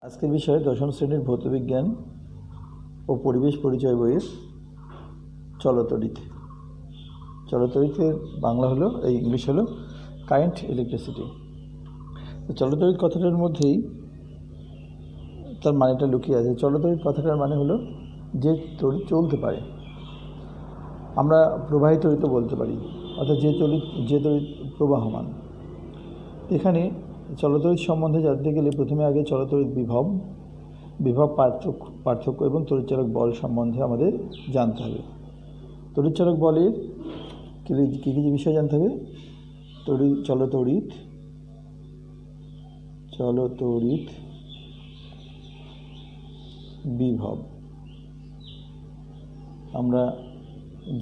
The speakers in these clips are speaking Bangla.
আজকের বিষয় দশম শ্রেণীর ভৌতবিজ্ঞান ও পরিবেশ পরিচয় বইয়ের চলতরিৎ। চলতরিৎের বাংলা হলো ইংলিশ হলো কারেন্ট ইলেকট্রিসিটি। তো চলতরিৎ কথাটার মধ্যেই তার মানেটা লুকিয়ে আছে। চলতরিৎ কথাটার মানে হলো যে তড়িৎ চলতে পারে, আমরা প্রবাহিত তড়িৎও বলতে পারি, অর্থাৎ যে তড়িৎ প্রবাহমান। এখানে চলতরিৎ সম্বন্ধে জানতে গেলে প্রথমে আগে চলতরিৎ বিভব পার্থক্য এবং তড়িৎচালক বল সম্বন্ধে আমাদের জানতে হবে। তড়িৎচালক বলের কী কী বিষয় জানতে হবে? চলতরিৎ বিভব, আমরা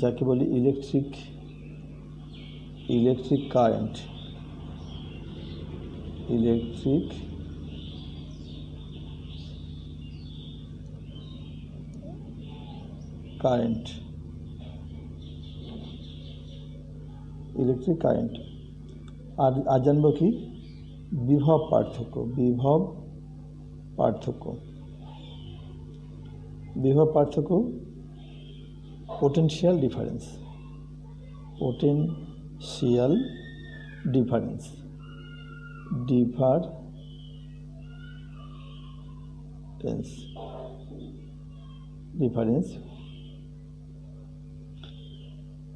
যাকে বলি ইলেকট্রিক কারেন্ট, ইলেকট্রিক কারেন্ট। আর জানবো কি? বিভব পার্থক্য, পোটেনশিয়াল ডিফারেন্স,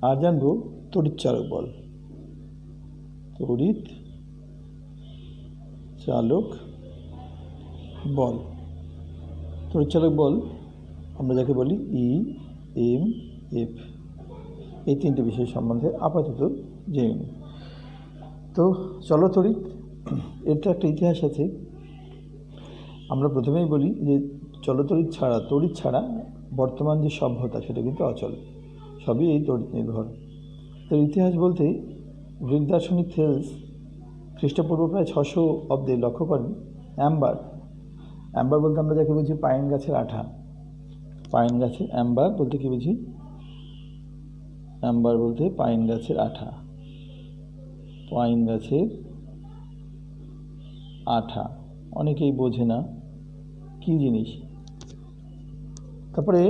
আর জানবো তড়িৎচালক বল, তড়িৎচালক বল আমরা যাকে বলি EMF। এই তিনটে বিষয় সম্বন্ধে আপাতত জেনে নিই। তো চলতরিৎ এর তো একটা ইতিহাস আছে। আমরা প্রথমেই বলি যে তড়িৎ ছাড়া বর্তমান যে সভ্যতা সেটা কিন্তু অচল, সবই এই তড়িৎ নির্ভর। তো ইতিহাস বলতে গ্রিক দার্শনিক থেলস খ্রিস্টপূর্ব প্রায় 600 অব্দে লক্ষ্য করেন অ্যাম্বার বলতে আমরা যাকে বুঝি পাইন গাছের আঠা। অ্যাম্বার বলতে কি বুঝি? অ্যাম্বার বলতে পাইন গাছের আঠা। অনেকেই বোঝে না কি জিনিস। তারপরে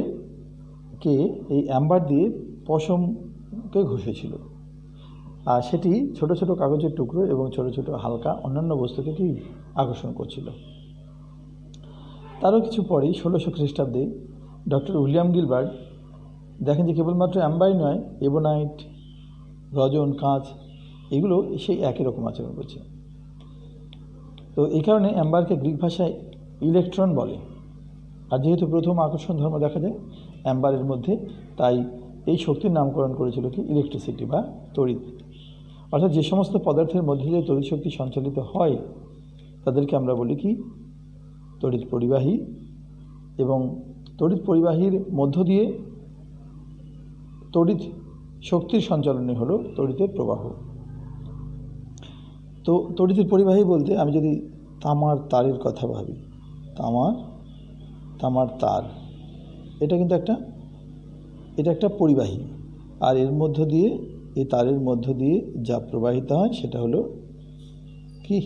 এই অ্যাম্বার দিয়ে পশমকে ঘষেছিল, আর সেটি ছোট ছোট কাগজের টুকরো এবং ছোট ছোট হালকা অন্যান্য বস্তুকে কি আকর্ষণ করছিল। তারও কিছু পরে 1600 খ্রিস্টাব্দে ডক্টর উইলিয়াম গিলবার্ট দেখেন যে কেবলমাত্র অ্যাম্বারই নয়, এবনাইট, রজন, কাঁচ এগুলো সেই একই রকম আচরণ করছে। তো এই কারণে অ্যাম্বারকে গ্রিক ভাষায় ইলেকট্রন বলে। আর যেহেতু প্রথম আকর্ষণ ধর্ম দেখা যায় অ্যাম্বারের মধ্যে, তাই এই শক্তির নামকরণ করেছিল কি ইলেকট্রিসিটি বা তড়িৎ। অর্থাৎ যে সমস্ত পদার্থের মধ্যে দিয়ে তড়িৎ শক্তি সঞ্চালিত হয় তাদেরকে আমরা বলি কি তড়িৎ পরিবাহী, এবং তড়িৎ পরিবাহীর মধ্য দিয়ে তড়িৎ শক্তির সঞ্চালনই হলো তড়িতের প্রবাহ। তো তড়িতের পরিবাহী বলতে আমি যদি তামার তারের কথা ভাবি, তামার তার এটা কিন্তু একটা পরিবাহী, আর এই তারের মধ্য দিয়ে যা প্রবাহিত হয় সেটা হলো কি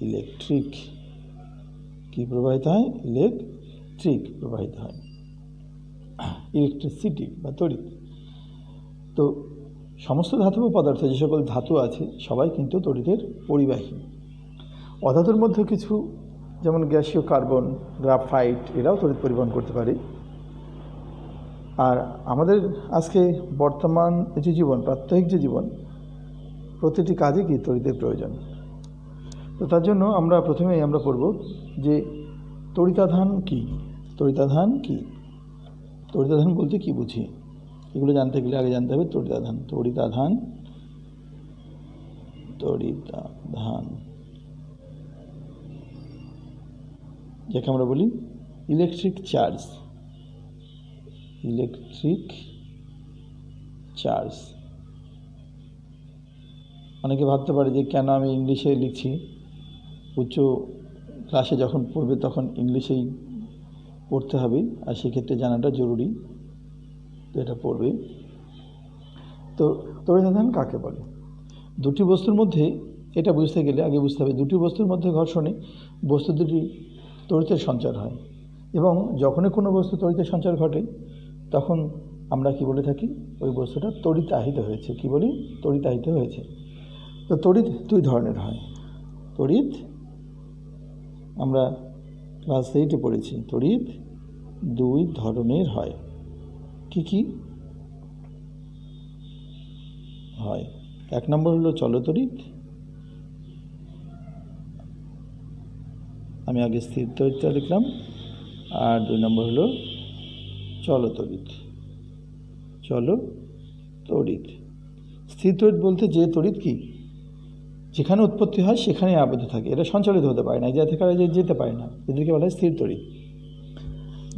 ইলেকট্রিক। ইলেকট্রিসিটি বা তড়িৎ। তো সমস্ত ধাতব পদার্থ, যে সকল ধাতু আছে সবাই কিন্তু তড়িতের পরিবাহী। অধাতুর মধ্যে কিছু যেমন গ্যাসীয় কার্বন, গ্রাফাইট এরাও তড়িৎ পরিবহন করতে পারে। আর আমাদের আজকে বর্তমান যে জীবন, প্রাত্যহিক যে জীবন, প্রতিটি কাজে কি তড়িতের প্রয়োজন। তো তার জন্য আমরা প্রথমেই পড়ব যে তড়িতাধান কি। তড়িতাধান বলতে কি বুঝি, এগুলো জানতে গেলে আগে জানতে হবে তড়িতাধান যাকে আমরা বলি ইলেকট্রিক চার্জ। অনেকে ভাবতে পারে যে কেন আমি ইংলিশে লিখছি, উচ্চ ক্লাসে যখন পড়বে তখন ইংলিশেই পড়তে হবে, আর সেক্ষেত্রে জানাটা জরুরি, তো এটা পড়বে। তো তড়িতাধান কাকে বলে? দুটি বস্তুর মধ্যে এটা বুঝতে গেলে আগে বুঝতে হবে দুটি বস্তুর মধ্যে ঘর্ষণে বস্তু দুটি তড়িতের সঞ্চার হয়। এবং যখনই কোনো বস্তু তড়িতের সঞ্চার ঘটে তখন আমরা কি বলে থাকি, ওই বস্তুটা তড়িতাহিত হয়েছে। কি বলি? তড়িতাহিত হয়েছে। তো তড়িৎ দুই ধরনের হয়। তড়িৎ আমরা ক্লাস 8-এ পড়েছি, তড়িৎ দুই ধরনের হয়। কি কি হয়? এক নম্বর হলো চলতড়িৎ, আমি আগে স্থির তড়িৎটা লিখলাম, আর দুই নম্বর হলো চলতড়িৎ। চলতড়িৎ, স্থির তড়িৎ বলতে যে তড়িৎ কি যেখানে উৎপত্তি হয় সেখানে আবদ্ধ থাকে, এটা সঞ্চালিত হতে পারে না, এই জায়গা থেকে আর যেতে পারে না, এদেরকে বলা হয় স্থির তড়িৎ।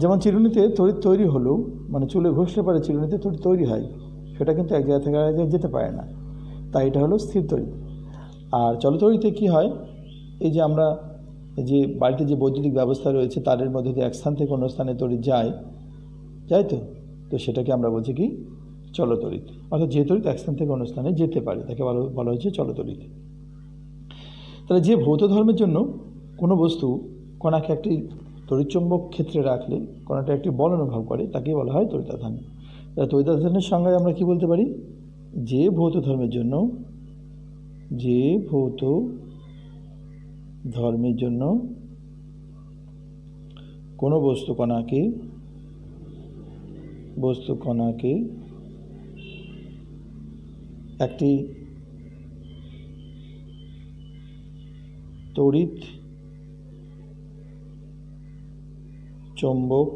যেমন চিরুনিতে তড়িৎ তৈরি হলেও, মানে চুলে ঘষলে পরে চিরুনিতে তড়িৎ তৈরি হয়, সেটা কিন্তু এক জায়গা থেকে আর যেতে পারে না, তাই এটা হলো স্থির তড়িৎ। আর চলতড়িতে কি হয়, এই যে আমরা যে বাড়িতে যে বৈদ্যুতিক ব্যবস্থা রয়েছে তারের মধ্যে দিয়ে এক স্থান থেকে অন্য স্থানে তড়িৎ যায় তো সেটাকে আমরা বলছি কি চলতড়িৎ। অর্থাৎ যে তড়িৎ এক স্থান থেকে অন্য স্থানে যেতে পারে তাকে বলা হচ্ছে চলতড়িৎ। তাহলে যে ভৌত ধর্মের জন্য কোনো বস্তু কণাকে একটি তড়িৎচুম্বক ক্ষেত্রে রাখলে কণাটা একটি বল অনুভব করে তাকেই বলা হয় তড়িতাধান। তাহলে তড়িতাধানের সংজ্ঞায় আমরা কি বলতে পারি, যে ভৌত ধর্মের জন্য কোনো বস্তু কণাকে একটি তড়িৎ চৌম্বক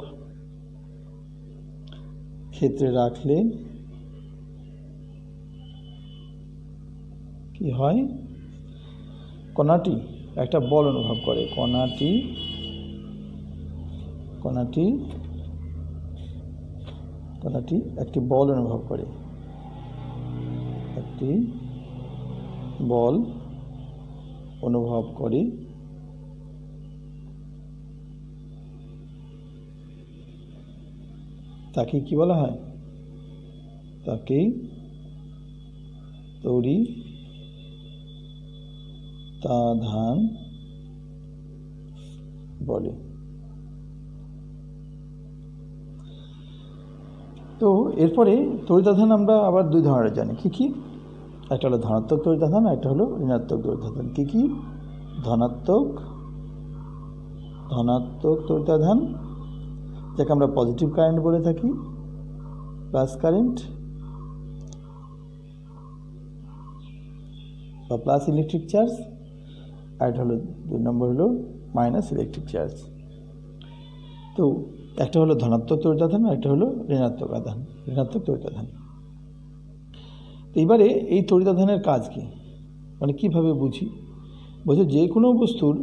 ক্ষেত্রে রাখলে কি হয়, কণাটি একটা বল অনুভব করে, কণাটি একটি বল অনুভব করে, একটি বল অনুভব করে। তাকে কি বলা হয়, তাকেই তড়িতাধান বলে। তো এরপরে তড়িতাধান আমরা আবার দুই ধরনের জানি। কি কি? একটা হলো ধনাত্মক তড়িতাধান, একটা হলো ঋণাত্মক তড়িতাধান। কি কি? ধনাত্মক তড়িতাধান, যাকে আমরা পজিটিভ কারেন্ট বলে থাকি, প্লাস কারেন্ট বা প্লাস ইলেকট্রিক চার্জ, আর এটা হলো দুই নম্বর হলো মাইনাস ইলেকট্রিক চার্জ। তো একটা হলো ধনাত্মক তড়িতাধান আর একটা হলো ঋণাত্মক তড়িতাধান। তো এবারে এই তড়িতাধানের কাজ কি, মানে কীভাবে বুঝি? বলছে যে কোনো বস্তুর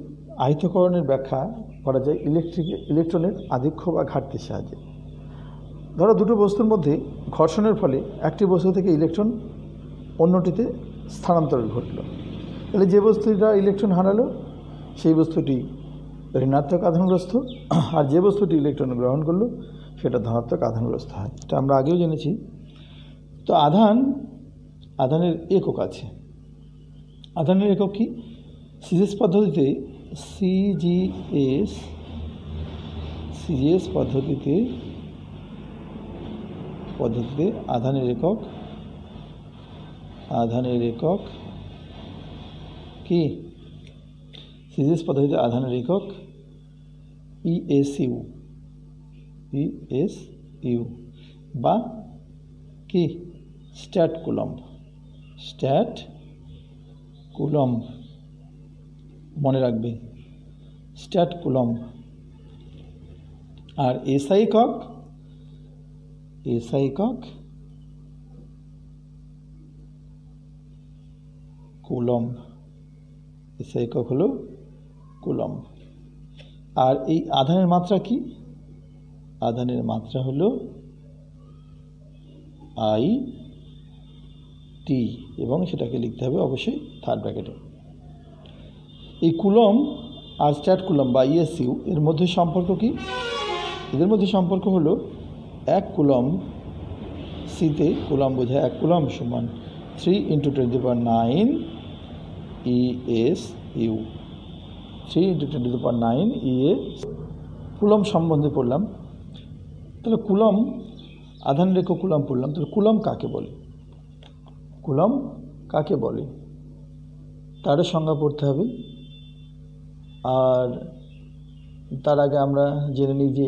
আহিতকরণের ব্যাখ্যা করা যায় ইলেকট্রনের আধিক্য বা ঘাটতির সাহায্যে। ধরো দুটো বস্তুর মধ্যে ঘর্ষণের ফলে একটি বস্তু থেকে ইলেকট্রন অন্যটিতে স্থানান্তর ঘটল, তাহলে যে বস্তুটা ইলেকট্রন হারালো সেই বস্তুটি ঋণাত্মক আধানগ্রস্ত, আর যে বস্তুটি ইলেকট্রন গ্রহণ করলো সেটা ধনাত্মক আধানগ্রস্ত হয়। এটা আমরা আগেও জেনেছি। তো আধানের একক আছে। আধানের একক কি? সিজিএস পদ্ধতিতে আধানের একক কি? সিজিএস পদ্ধতিতে আধানের একক ESU বা কি স্ট্যাট কুলম্ব, মনে রাখবে স্ট্যাট কুলম্ব। আর এসআই একক কুলম্ব, এসআই একক হলো কুলম্ব। আর এই আধানের মাত্রা কি? আধানের মাত্রা হলো IT, এবং সেটাকে লিখতে হবে অবশ্যই থার্ড ব্র্যাকেটে। এই কুলম্ব আর স্ট্যাট কুলম্ব বা ESU এর মধ্যে সম্পর্ক কি? এদের মধ্যে সম্পর্ক হলো 1 কুলম্ব, সিতে কুলম্ব বোঝায় 1 কুলম্ব সমান 3 × 10⁹ ESU। 3 × 10⁹ EA কুলম সম্বন্ধে পড়লাম। তাহলে কুলম আধান রেখ কুলম পড়লাম। তাহলে কুলম কাকে বলে, কুলম কাকে বলে তারও সংজ্ঞা পড়তে হবে। আর তার আগে আমরা জেনে নিই যে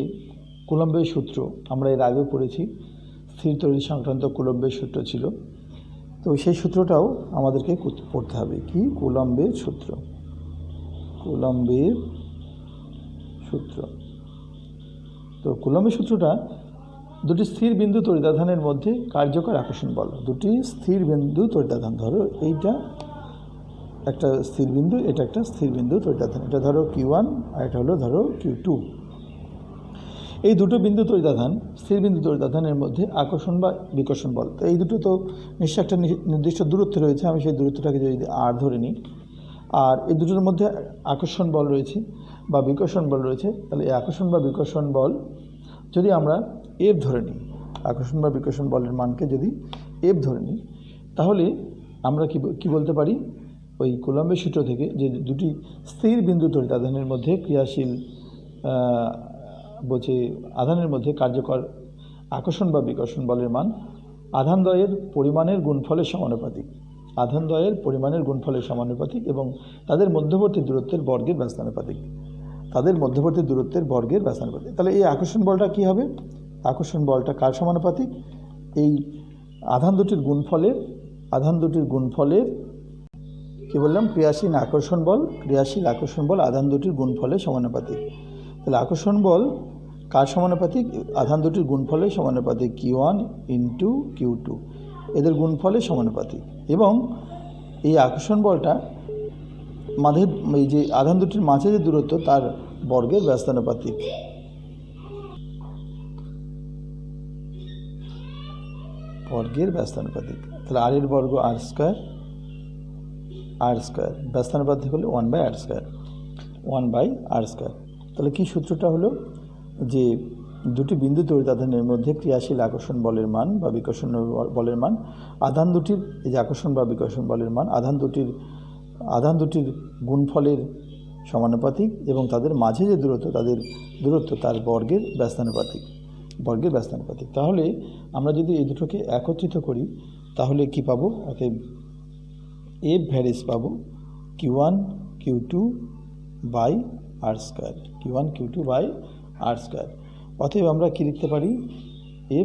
কুলম্বের সূত্র আমরা এর আগেও পড়েছি, স্থির তড়িৎ সংক্রান্ত কুলম্বের সূত্র ছিল। তো সেই সূত্রটাও আমাদেরকে পড়তে হবে। কি? কুলম্বের সূত্র, কুলম্বের সূত্র। তো কুলম্বের সূত্রটা দুটি স্থির বিন্দু তড়িতাধানের মধ্যে কার্যকর আকর্ষণ বল। দুটি স্থির বিন্দু তড়িতাধান, ধরো এইটা একটা স্থির বিন্দু, এটা একটা স্থির বিন্দু তড়িতাধান, এটা ধরো Q1 আর এটা হলো ধরো Q2। এই দুটো বিন্দু তড়িতাধান, স্থির বিন্দু তড়িতাধানের মধ্যে আকর্ষণ বা বিকর্ষণ বল। তো এই দুটো তো নিশ্চয়ই একটা নির্দিষ্ট দূরত্ব রয়েছে। আমি সেই দূরত্বটাকে যদি R ধরে নিই, আর এই দুটোর মধ্যে আকর্ষণ বল রয়েছে বা বিকর্ষণ বল রয়েছে, তাহলে এই আকর্ষণ বা বিকর্ষণ বল যদি আমরা F ধরে নিই, আকর্ষণ বা বিকর্ষণ বলের মানকে যদি F ধরে নিই, তাহলে আমরা কি বলতে পারি ওই কুলম্বের সূত্র থেকে, যে দুটি স্থির বিন্দু তড়িতাধানের মধ্যে ক্রিয়াশীল বলছে আধানের মধ্যে কার্যকর আকর্ষণ বা বিকর্ষণ বলের মান আধানদ্বয়ের পরিমাণের গুণফলের সমানুপাতিক, আধানদ্বয়ের পরিমাণের গুণফলের সমানুপাতিক এবং তাদের মধ্যবর্তী দূরত্বের বর্গের ব্যস্তানুপাতিক, তাদের মধ্যবর্তী দূরত্বের বর্গের ব্যস্তানুপাতিক। তাহলে এই আকর্ষণ বলটা কী হবে? আকর্ষণ বলটা কার সমানুপাতিক? এই আধান দুটির গুণফলের কি বললাম? ক্রিয়াশীল আকর্ষণ বল আধান দুটির গুণফলের সমানুপাতিক। তাহলে আকর্ষণ বল কার সমানুপাতিক? আধান দুটির গুণফলের সমানুপাতিক, Q1 × Q2, এদের গুণফলের সমানুপাতিক। এবং এই আকর্ষণ বলটা এই যে আধান দুটির মাঝে যে দূরত্ব তার বর্গের ব্যস্তানুপাতিক। বর্গের ব্যস্তানুপাতিক। তাহলে R এর বর্গ R², ব্যস্তানুপাতিক হলো 1/R², 1/R²। তাহলে কি সূত্রটা হলো যে দুটি বিন্দু তড়িতাধানের মধ্যে ক্রিয়াশীল আকর্ষণ বলের মান বা বিকর্ষণ বলের মান আধান দুটির, এই যে আকর্ষণ বা বিকর্ষণ বলের মান আধান দুটির গুণফলের সমানুপাতিক এবং তাদের মাঝে যে দূরত্ব তার বর্গের ব্যস্তানুপাতিক। তাহলে আমরা যদি এই দুটোকে একত্রিত করি তাহলে কি পাবো? অতএব F ভ্যারিস পাবো Q1 Q2/R², অতএব আমরা কি লিখতে পারি?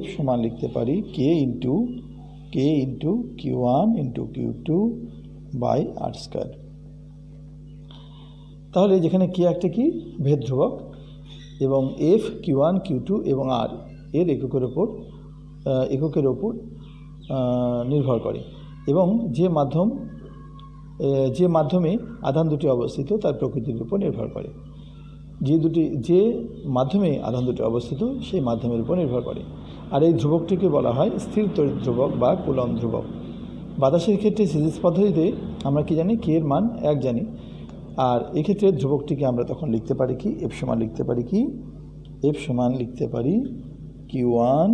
F সমান লিখতে পারি K × Q1 × Q2/R²। তাহলে যেখানে K একটা কি ভেদ ধ্রুবক এবং F Q1 Q2 এবং R এর এককের ওপর নির্ভর করে এবং যে মাধ্যমে আধান দুটি অবস্থিত তার প্রকৃতির উপর নির্ভর করে। যে মাধ্যমে আধান দুটি অবস্থিত সেই মাধ্যমের উপর নির্ভর করে। আর এই ধ্রুবকটিকে বলা হয় স্থির তড়িৎ ধ্রুবক বা কুলম্ব ধ্রুবক। বাতাসের ক্ষেত্রে সিরিজ পদ্ধতিতে আমরা কি জানি? K এর মান 1 জানি। আর এক্ষেত্রে ধ্রুবকটিকে আমরা তখন লিখতে পারি কি? F সমান লিখতে পারি Q1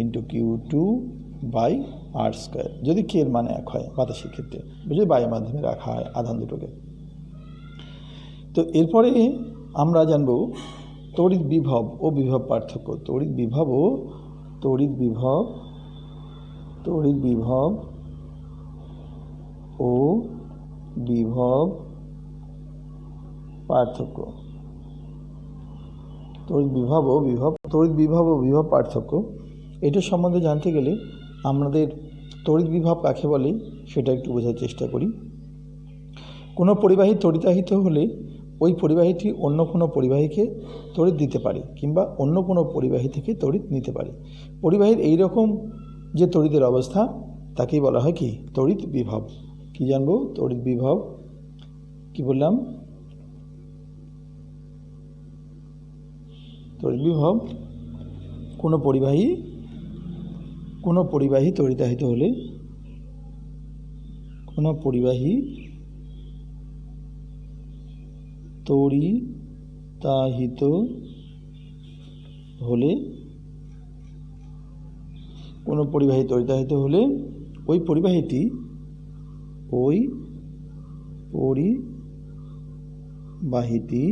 × Q2/R², যদি K এর মান 1 হয় বাতাসের ক্ষেত্রে, বুঝলি, বায়ু মাধ্যমে রাখা হয় আধান দুটোকে। তো এরপরে আমরা জানব তড়িৎ বিভব ও বিভব পার্থক্য। তড়িৎ বিভব ও বিভব পার্থক্য। তড়িৎ বিভব ও বিভব পার্থক্য এটার সম্বন্ধে জানতে গেলে আমাদের তড়িৎ বিভব কাকে বলে সেটা একটু বোঝার চেষ্টা করি। কোনো পরিবাহী তড়িতাহিত হলে ওই পরিবাহীটি অন্য কোনো পরিবাহীকে তড়িৎ দিতে পারে কিংবা অন্য কোনো পরিবাহী থেকে তড়িৎ নিতে পারে। পরিবাহীর এই রকম যে তড়িতের অবস্থা তাকেই বলা হয় কি? তড়িৎ বিভব। কি জানবো? তড়িৎ বিভব কি বললাম? তড়িৎ বিভব কোনো পরিবাহী তড়িতাহিত হলে কোনো পরিবাহী তড়িতাহিত হলে ওই পরিবাহীটি বাহীটি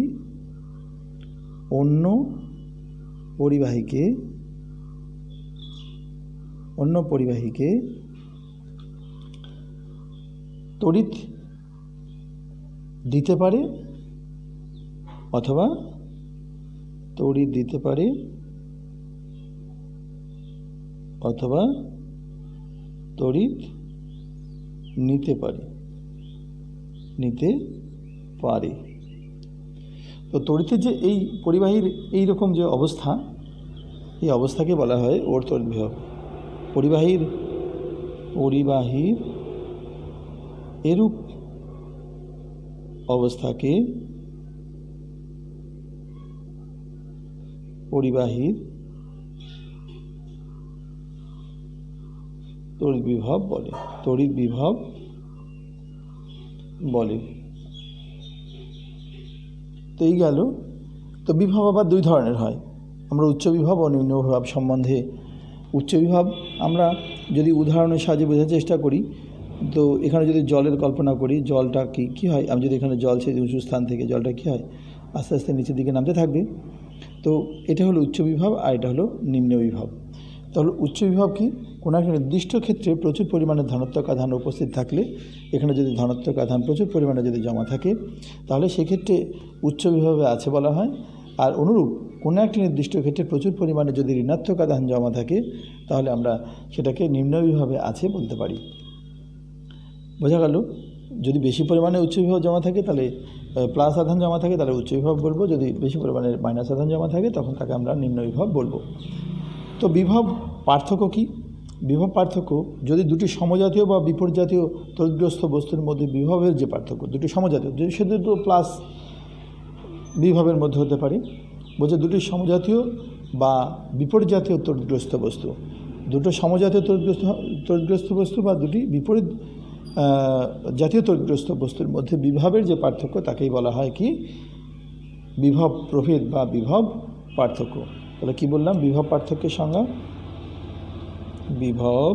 অন্য পরিবাহীকে তড়িৎ দিতে পারে অথবা তড়িৎ দিতে পারে অথবা তড়িৎ নিতে পারে তো তড়িতের যে এই পরিবাহীর এই রকম যে অবস্থা, এই অবস্থাকে বলা হয় ওর তড়িৎ বিভব। পরিবাহীর এরূপ অবস্থাকে পরিবাহীর তড়িৎ বিভব বলে। তো এই গেল। তো বিভব আবার দুই ধরনের হয়। আমরা উচ্চ বিভব ও নিম্ন বিভব সম্বন্ধে, উচ্চ বিভব আমরা যদি উদাহরণের সাহায্যে বোঝার চেষ্টা করি, তো এখানে যদি জলের কল্পনা করি, জলটা কী হয়, আমি যদি এখানে জল সেই উঁচু স্থান থেকে জলটা কী হয়, আস্তে আস্তে নিচের দিকে নামতে থাকবে। তো এটা হলো উচ্চ বিভব আর এটা হলো নিম্ন বিভব। তাহলে উচ্চ বিভব কি? কোনো একটা নির্দিষ্ট ক্ষেত্রে প্রচুর পরিমাণে ধনাত্মক আধান উপস্থিত থাকলে, এখানে যদি ধনাত্মক আধান প্রচুর পরিমাণে যদি জমা থাকে, তাহলে সেক্ষেত্রে উচ্চ বিভবে আছে বলা হয়। আর অনুরূপ কোনো একটি নির্দিষ্ট ক্ষেত্রে প্রচুর পরিমাণে যদি ঋণাত্মক আধান জমা থাকে, তাহলে আমরা সেটাকে নিম্ন বিভবে আছে বলতে পারি। বোঝা গেল? যদি বেশি পরিমাণে উচ্চ বিভব জমা থাকে তাহলে প্লাস আধান জমা থাকে তাহলে উচ্চ বিভব বলবো, যদি বেশি পরিমাণে মাইনাস আধান জমা থাকে তখন তাকে আমরা নিম্ন বিভব বলবো। তো বিভব পার্থক্য কি? বিভব পার্থক্য, যদি দুটি সমজাতীয় বা বিপর্যাতীয় তড়িৎগ্রস্ত বস্তুর মধ্যে বিভবের যে পার্থক্য, দুটি সমজাতীয়, যদি সে দুটো প্লাস বিভবের মধ্যে হতে পারে, বলছে দুটি সমজাতীয় বা বিপরীতজাতীয় তড়িৎগ্রস্ত বস্তু, দুটো সমজাতীয় তড়িৎগ্রস্ত বস্তু বা দুটি বিপরীত জাতীয় তড়িৎগ্রস্ত বস্তুর মধ্যে বিভবের যে পার্থক্য তাকেই বলা হয় কি? বিভব প্রভেদ বা বিভব পার্থক্য। তাহলে কি বললাম? বিভব পার্থক্যের সংজ্ঞা, বিভব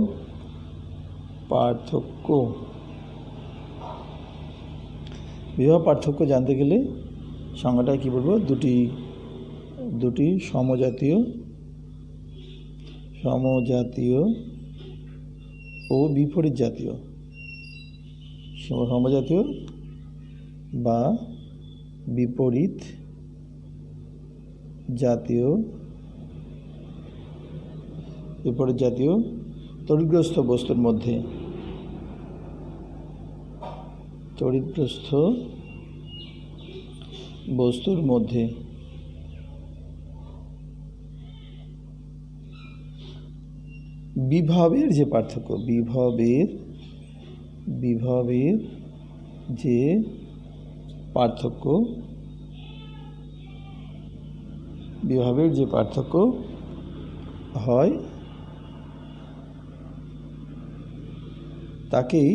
পার্থক্য জানতে গেলে সংজ্ঞাটা কি বলবো? দুটি সমজাতীয় ও বিপরীত জাতীয়, সমজাতীয় বা বিপরীত জাতীয় তড়িৎগ্রস্ত বস্তুর মধ্যে বিভবের যে পার্থক্য, বিভবের যে পার্থক্য হয় তাকেই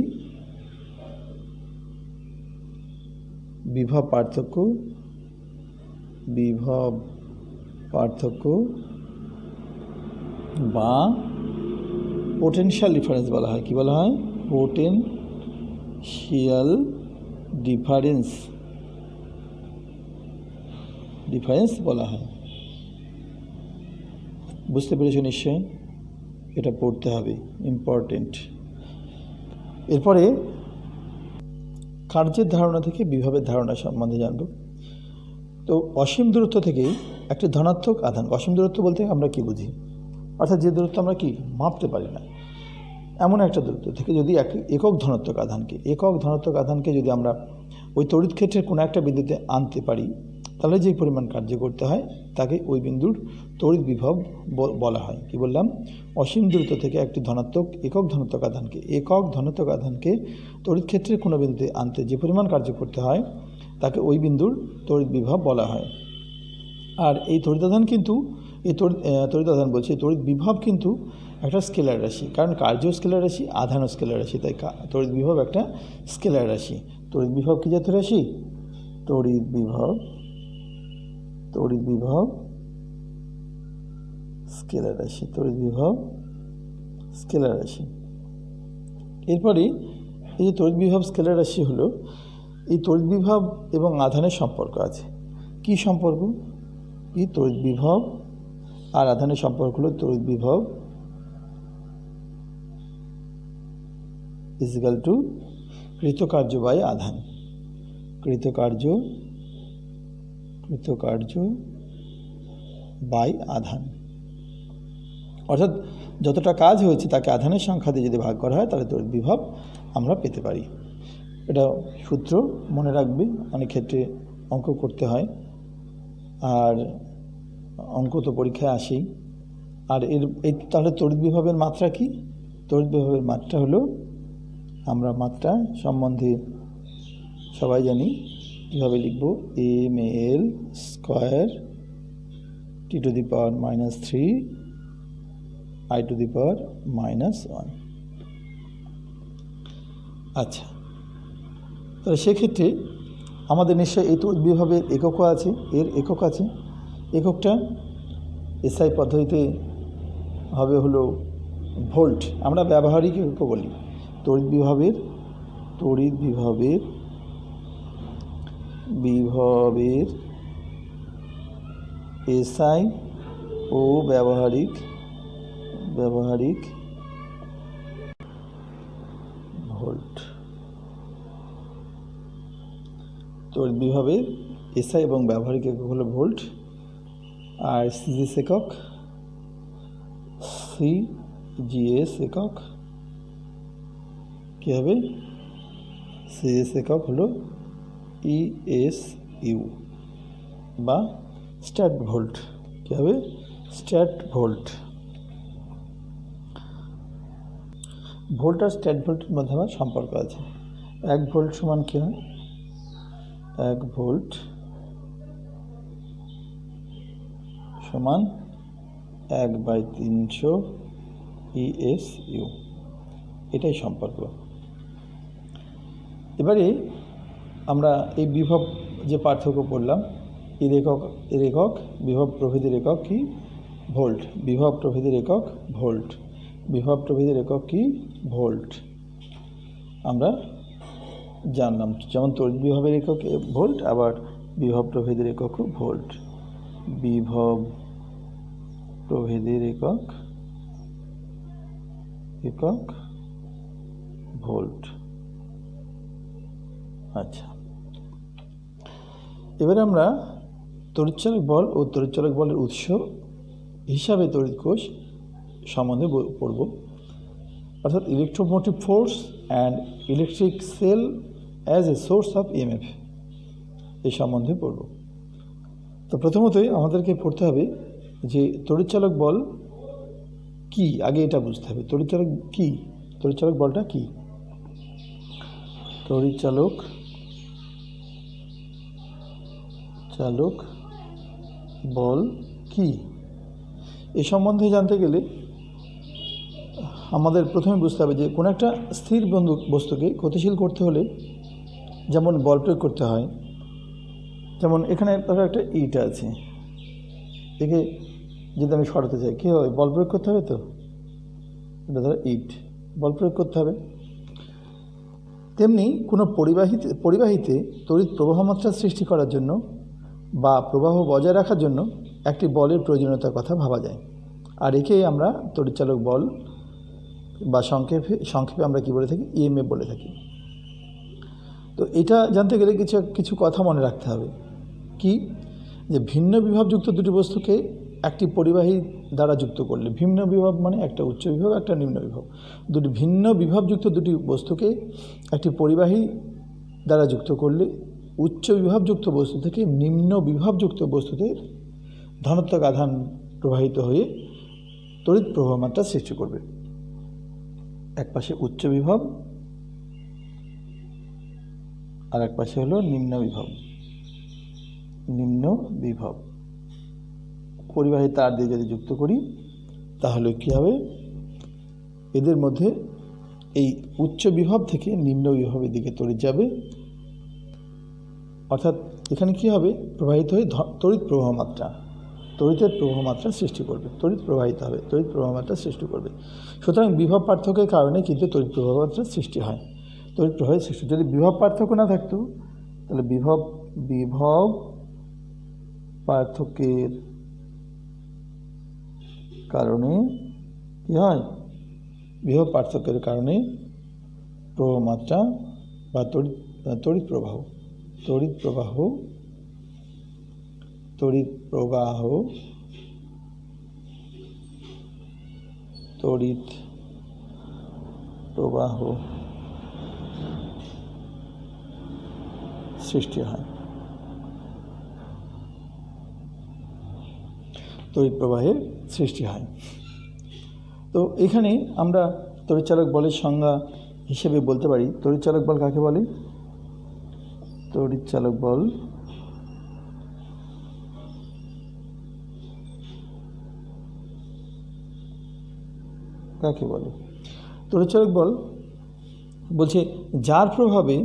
বিভব পার্থক্য বা পোটেনশিয়াল ডিফারেন্স বলা হয়। কি বলা হয়? পোটেনশিয়াল ডিফারেন্স বলা হয়। বুঝতে পেরেছো নিশ্চয়ই? এটা পড়তে হবে, ইম্পর্টেন্ট। এরপরে কার্যের ধারণা থেকে বিভবের ধারণা সম্বন্ধে জানব। তো অসীম দূরত্ব থেকে একটি ধনাত্মক আধান, অসীম দূরত্ব বলতে আমরা কি বুঝি? অর্থাৎ যে দূরত্ব আমরা কি মাপতে পারি না, এমন একটা দূরত্ব থেকে যদি একক ধনাত্মক আধানকে যদি আমরা ওই তড়িৎ ক্ষেত্রের কোনো একটা বিন্দুতে আনতে পারি, তাহলে যে পরিমাণ কার্য করতে হয় তাকে ওই বিন্দুর তড়িৎ বিভব বলা হয়। কি বললাম? অসীম দূরত্ব থেকে একটি একক ধনাত্মক আধানকে তড়িৎ ক্ষেত্রের কোনো বিন্দুতে আনতে যে পরিমাণ কার্য করতে হয় তাকে ওই বিন্দুর তড়িৎ বিভব বলা হয়। আর এই তড়িৎ আধান কিন্তু তড়িৎ বিভব কিন্তু একটা স্কেলার রাশি, কারণ কার্য স্কেলার রাশি, আধানও স্কেলার রাশি, তাই তড়িৎ বিভব একটা স্কেলার রাশি। তড়িৎ বিভব কি জাতীয় রাশি? তড়িৎ বিভব স্কেলার রাশি। এরপরে এই যে তড়িৎ বিভব স্কেলার রাশি হলো, এই তড়িৎ বিভব এবং আধানের সম্পর্ক আছে। কি সম্পর্ক? এই তড়িৎ বিভব আর আধানের সম্পর্ক হলো তড়িৎ বিভব ইজিক্যাল টু কৃতকার্য বাই আধান। কৃতকার্য বাই আধান, অর্থাৎ যতটা কাজ হয়েছে তাকে আধানের সংখ্যা দিয়ে যদি ভাগ করা হয় তাহলে তড়িৎ বিভব আমরা পেতে পারি। এটা সূত্র মনে রাখবে, অনেক ক্ষেত্রে অঙ্ক করতে হয়, আর অঙ্ক তো পরীক্ষায় আসেই। আর এই তাহলে তড়িৎ বিভবের মাত্রা কি? তড়িৎ বিভবের মাত্রা হলো, আমরা মাত্রা সম্বন্ধে সবাই জানি, কীভাবে লিখব, ml স্কয়ার t⁻³ i⁻⁻1। আচ্ছা, তাহলে সেক্ষেত্রে আমাদের নিশ্চয়ই এই তড়িৎ বিভবের এককও আছে, এর একক আছে। এককটা এসআই পদ্ধতিতে হবে হলো ভোল্ট। আমরা ব্যবহারিক এককও বলি। তড়িৎ বিভবের এসআই ও ব্যবহারিক ভোল্ট। তড়িৎ বিভবের এসআই এবং ব্যবহারিক একক হলো ভোল্ট। আর সিজিএস একক কী হবে? সিজিএস একক হলো ESU বা স্ট্যাট ভোল্ট। কী হবে? Stat volt. ভোল্ট আর স্ট্যাট ভোল্টের মধ্যে আমার সম্পর্ক আছে। 1 ভোল্ট সমান কী হয়? 1 ভোল্ট সমান 1/300 ESU, এটাই সম্পর্ক। এবারে আমরা এই বিভব যে পার্থক্য পড়লাম, এর একক বিভব প্রভেদের একক কি? ভোল্ট। বিভব প্রভেদের একক ভোল্ট। বিভব প্রভেদের একক কি? ভোল্ট। আমরা জানলাম, যেমন তড়িৎ বিভবের একক ভোল্ট, আবার বিভব প্রভেদের এককও ভোল্ট। বিভব প্রভেদের একক ভোল্ট। আচ্ছা, এবারে আমরা তড়িৎচালক বল ও তড়িৎচালক বলের উৎস হিসাবে তড়িৎ কোষ সম্বন্ধে পড়ব, অর্থাৎ electromotive force and electric cell as a source of EMF, এই সম্বন্ধে পড়ব। তো প্রথমতই আমাদেরকে পড়তে হবে যে তড়িৎচালক বল কি, আগে এটা বুঝতে হবে। তড়িৎচালক কি? তড়িৎচালক বলটা কি? তড়িৎচালক বল কি এ সম্বন্ধে জানতে গেলে আমাদের প্রথমে বুঝতে হবে যে কোনো একটা স্থির বস্তুকে গতিশীল করতে হলে যেমন বল প্রয়োগ করতে হয়। যেমন এখানে ধরো একটা ইট আছে, একে যদি আমি সরাতে চাই কী হবে? বল প্রয়োগ করতে হবে। তো এটা ধরো ইট, বল প্রয়োগ করতে হবে। তেমনি কোনো পরিবাহীতে তড়িৎ প্রবাহমাত্রা সৃষ্টি করার জন্য বা প্রবাহ বজায় রাখার জন্য একটি বলের প্রয়োজনীয়তার কথা ভাবা যায়, আর একে আমরা তড়িৎচালক বল বা সংক্ষেপে আমরা কি বলে থাকি? ইএমএফ বলে থাকি। তো এটা জানতে গেলে কিছু কথা মনে রাখতে হবে। কি? যে ভিন্ন বিভবযুক্ত দুটি বস্তুকে একটি পরিবাহী দ্বারা যুক্ত করলে, ভিন্ন বিভব মানে একটা উচ্চ বিভব, একটা নিম্ন বিভব, দুটি ভিন্ন বিভবযুক্ত দুটি বস্তুকে একটি পরিবাহী দ্বারা যুক্ত করলে উচ্চ বিভবযুক্ত বস্তু থেকে নিম্ন বিভবযুক্ত বস্তুতে ধনাত্মক আধান প্রবাহিত হয়ে তড়িৎ প্রবাহমাত্রা সৃষ্টি করবে। এক পাশে উচ্চ বিভব আর এক পাশে হলো নিম্ন বিভব। পরিবাহী তার দিয়ে যদি যুক্ত করি তাহলে কী হবে? এদের মধ্যে এই উচ্চ বিভব থেকে নিম্ন বিভবের দিকে তড়িৎ যাবে, অর্থাৎ এখানে কি হবে? প্রবাহিত হয়ে তড়িৎ প্রবাহমাত্রা সৃষ্টি করবে। তড়িৎ প্রবাহিত হবে, তড়িৎ প্রবাহমাত্রা সৃষ্টি করবে। সুতরাং বিভব পার্থক্যের কারণে কিন্তু তড়িৎ প্রবাহমাত্রা সৃষ্টি হয়, তড়িৎ প্রবাহের সৃষ্টি। যদি বিভব পার্থক্য না থাকতো তাহলে বিভব পার্থক্যের কারণে কি হয়, বিভব পার্থক্যের কারণে প্রবাহ মাত্রা বা তড়িৎ প্রবাহ সৃষ্টি হয়, তড়িৎ প্রবাহের সৃষ্টি হয়। তো এখানে আমরা তড়িৎচালক বলের সংজ্ঞা হিসেবে বলতে পারি, তড়িৎচালক বল কাকে বলে? তড়িৎচালক বল কাকে বলে? তড়িৎচালক বল বলছে যার প্রভাবে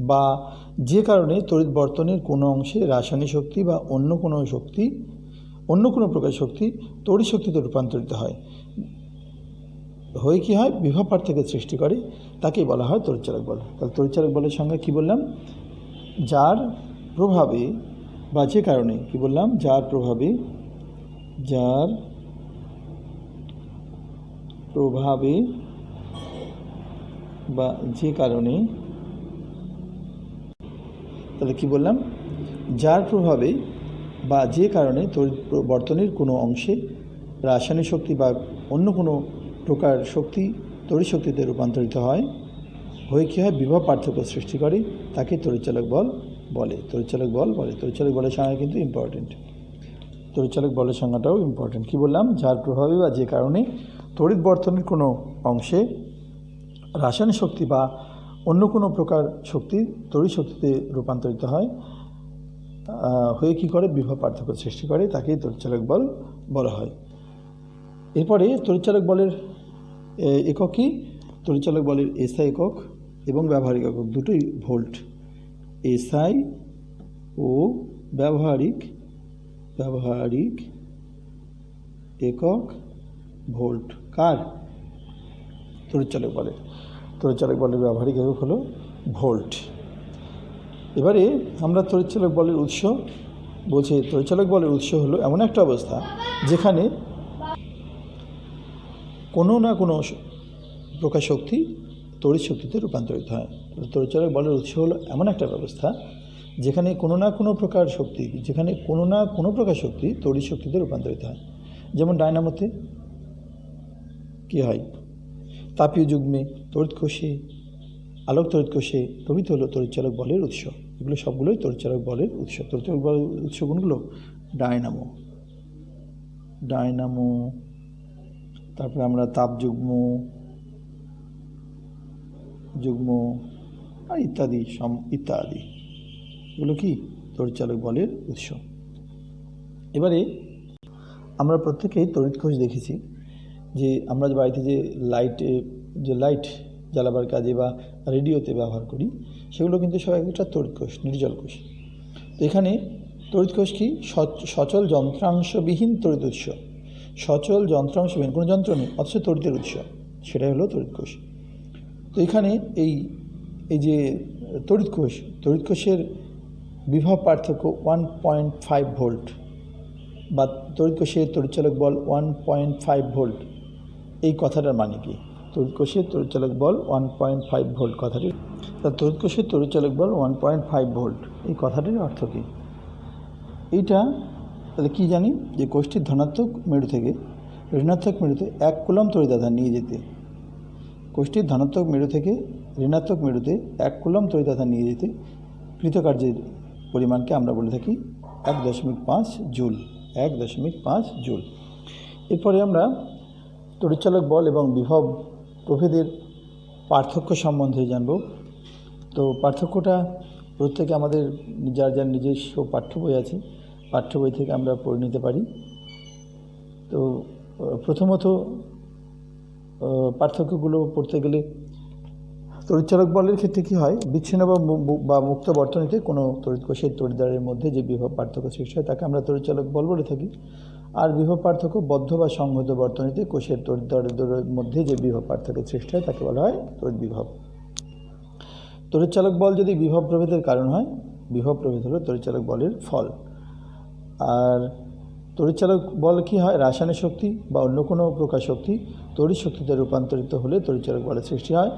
বা যে কারণে তড়িৎ বর্তনের কোনো অংশে রাসায়নিক শক্তি বা অন্য কোনো প্রকার শক্তি তড়িৎ শক্তিতে রূপান্তরিত হয়, হয়ে কী হয়, বিভব পার্থক্য সৃষ্টি করে, তাকেই বলা হয় তড়িৎচালক বল। তাহলে তড়িৎচালক বলের সংজ্ঞা কী বললাম? যার প্রভাবে বা যে কারণে, কি বললাম, যার প্রভাবে বা যে কারণে, তাহলে কি বললাম, যার প্রভাবে বা যে কারণে তড়িৎ বর্তনের কোনো অংশে রাসায়নিক শক্তি বা অন্য কোনো প্রকার শক্তি তড়িৎ শক্তিতে রূপান্তরিত হয়, হয়ে কী হয়, বিভব পার্থক্য সৃষ্টি করে, তাকে তড়িৎচালক বল বলে। তড়িৎচালক বলের সংজ্ঞা কিন্তু ইম্পর্টেন্ট, তড়িৎচালক বলের সংজ্ঞাটাও ইম্পর্টেন্ট। কী বললাম? যার প্রভাবে বা যে কারণে তড়িৎ বর্তনের কোনো অংশে রাসায়নিক শক্তি বা অন্য কোনো প্রকার শক্তি তড়িৎ শক্তিতে রূপান্তরিত হয়, হয়ে কী করে, বিভব পার্থক্য সৃষ্টি করে, তাকেই তড়িৎচালক বল বলা হয়। এরপরে তড়িৎচালক বলের একক কি? তড়িৎচালক বলের এসআই একক এবং ব্যবহারিক একক দুটোই ভোল্ট। এসআই ও ব্যবহারিক একক ভোল্ট। কার? তড়িৎচালক বলের ব্যবহারিক একক হলো ভোল্ট। এবারে আমরা তড়িৎচালক বলের উৎস বলছি। তড়িৎচালক বলের উৎস হলো এমন একটা অবস্থা যেখানে কোনো না কোনো প্রকার শক্তি তড়িৎ শক্তিতে রূপান্তরিত হয়। তড়িৎচালক বলের উৎস হলো এমন একটা ব্যবস্থা যেখানে কোনো না কোনো প্রকার শক্তি তড়িৎ শক্তিতে রূপান্তরিত হয়। যেমন ডায়নামোতে কী হয়, তাপীয় যুগ্মে, তড়িৎ কোষে, আলোক তড়িৎ কোষে প্রভৃতি হলো তড়িৎচালক বলের উৎস। এগুলো সবগুলোই তড়িৎচালক বলের উৎস। তড়িৎচালক বলের উৎস কোনগুলো? ডায়নামো, তারপরে আমরা তাপযুগ্ম আর ইত্যাদি এগুলো কি তড়িৎচালক বলের উৎস। এবারে আমরা প্রত্যেকেই তড়িৎ কোষ দেখেছি, যে আমরা বাড়িতে যে লাইট জ্বালাবার কাজে বা রেডিওতে ব্যবহার করি, সেগুলো কিন্তু সব একটা তড়িৎ কোষ, নির্জল কোষ। তো এখানে তড়িৎ কোষ কি? সচল যন্ত্রাংশবিহীন তড়িৎ উৎস। সচল যন্ত্রাংশবিহীন, কোনো যন্ত্র নেই, অথচ তড়িতের উৎস, সেটাই হলো তড়িৎ কোষ। তো এখানে এই যে তড়িৎ কোষের বিভব পার্থক্য 1.5 ভোল্ট, বা তড়িৎ কোষের তড়িৎচালক বল 1.5 ভোল্ট। এই কথাটার মানে কি? তড়িৎ কোষের তড়িৎচালক বল 1.5 ভোল্ট কথাটি, তড়িৎ কোষের তড়িৎচালক বল 1.5 ভোল্ট, এই কথাটির অর্থ কী? এইটা তাহলে কী জানি, যে কোষটির ধনাত্মক মেরু থেকে ঋণাত্মক মেরুতে 1 কুলম্ব তড়িৎ আধান নিয়ে যেতে, কোষটির ধনাত্মক মেরু থেকে ঋণাত্মক মেরুতে 1 কুলম্ব তড়িৎ আধান নিয়ে যেতে কৃতকার্যের পরিমাণকে আমরা বলে থাকি 1.5 জুল। 1.5 জুল। এরপরে আমরা তড়িৎচালক বল এবং বিভব প্রভেদের পার্থক্য সম্বন্ধে জানব। তো পার্থক্যটা প্রত্যেকে আমাদের যার নিজস্ব পাঠ্য বই আছে, পাঠ্য বই থেকে আমরা পড়ে নিতে পারি। তো প্রথমত পার্থক্যগুলো পড়তে গেলে তড়িৎচালক বলের ক্ষেত্রে কী হয়, বিচ্ছিন্ন বা মুক্ত বর্তনীতে কোনো তড়িৎ কোষের তড়িৎদ্বারের মধ্যে যে বিভব পার্থক্য সৃষ্টি হয় তাকে আমরা তড়িৎচালক বল বলে থাকি। আর বিভব পার্থক্য বদ্ধ বা সংহত বর্তনীতে কোষের তড়িৎদ্বারের মধ্যে যে বিভব পার্থক্য সৃষ্টি হয় তাকে বলা হয় তড়িৎ বিভব। তড়িৎচালক বল যদি বিভব প্রভেদের কারণ হয়, বিভব প্রভেদ হলো তড়িৎচালক বলের ফল। আর তড়িৎচালক বল কি হয়, রাসায়নিক শক্তি বা অন্য কোনো প্রকার শক্তি তড়িৎ শক্তিতে রূপান্তরিত হলে তড়িৎচালক বলের সৃষ্টি হয়।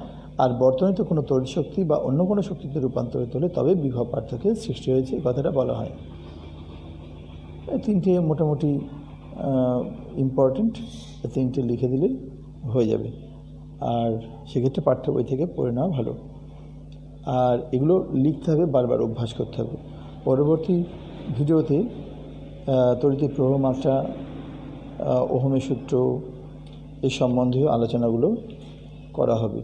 আর বর্তনীতে কোনো তড়িৎ শক্তি বা অন্য কোনো শক্তিতে রূপান্তরিত হলে তবে বিভব পার্থক্যের সৃষ্টি হয়েছে, এই কথাটা বলা হয়। এই তিনটে মোটামুটি ইম্পর্ট্যান্ট, এই তিনটে লিখে দিলে হয়ে যাবে। আর সেক্ষেত্রে পাঠ্য বই থেকে পড়ে নেওয়া ভালো। আর এগুলো লিখতে হবে, বারবার অভ্যাস করতে হবে। পরবর্তী ভিডিওতে তড়িতের প্রবাহ মাত্রা, ওহমের সূত্র, এই সম্বন্ধীয় আলোচনাগুলো করা হবে।